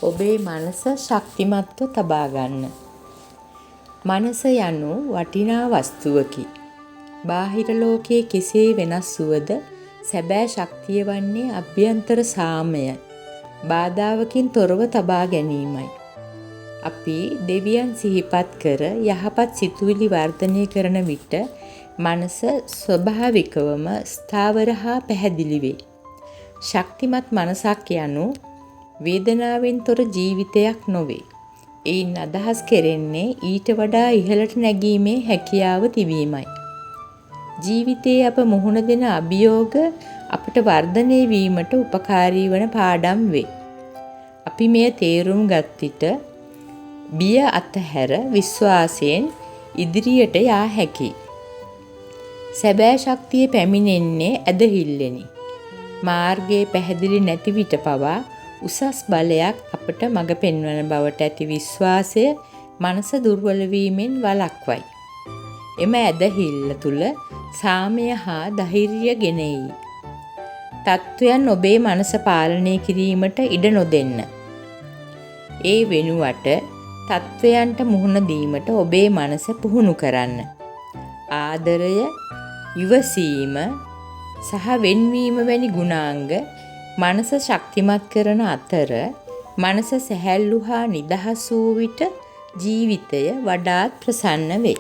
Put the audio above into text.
ඔබේ මනස ශක්තිමත්ව තබා ගන්න. මනස යනු වටිනා වස්තුවකි. බාහිර ලෝකයේ කෙසේ වෙනස් වුවද සැබෑ ශක්තිය වන්නේ අභ්‍යන්තර සාමය, බාධාවකින් තොරව තබා ගැනීමයි. අපි දෙවියන් සිහිපත් කර යහපත් සිතුවිලි වර්ධනය කරන විට මනස ස්වභාවිකවම ස්ථාවර හා පැහැදිලි වේ. ශක්තිමත් මනසක් යනු වේදනාවෙන් තොර ජීවිතයක් නොවේ. එයින් අදහස් කෙරෙන්නේ ඊට වඩා ඉහළට නැගීමේ හැකියාව තිබීමයි. ජීවිතයේ අප මුහුණ දෙන අභියෝග අපට වර්ධනය වීමට උපකාරී වන පාඩම් වේ. අපි මෙය තේරුම් ගත් විට බිය අතහැර විශ්වාසයෙන් ඉදිරියට යා හැකියි. සැබෑ ශක්තිය පැමිණෙන්නේ ඇදහිල්ලෙනි. මාර්ගයේ පැහැදිලි නැති විට පවා උසස් බලයක් අපට මඟ පෙන්වන බවට ඇති විශ්වාසය මනස දුර්වල වීමෙන් වළක්වයි. එම ඇදහිල්ල තුල සාමය හා ධෛර්යය ගෙන එයි. තත්වයන් ඔබේ මනස පාලනය කිරීමට ඉඩ නොදෙන්න. ඒ වෙනුවට තත්වයන්ට මුහුණ දීමට ඔබේ මනස පුහුණු කරන්න. ආදරය, ඉවසීම සහ වෙන්වීම වැනි ගුණාංග මනස ශක්තිමත් කරන අතර මනස සැහැල්ලු හා නිදහස් වූ විට ජීවිතය වඩාත් ප්‍රසන්න වේ.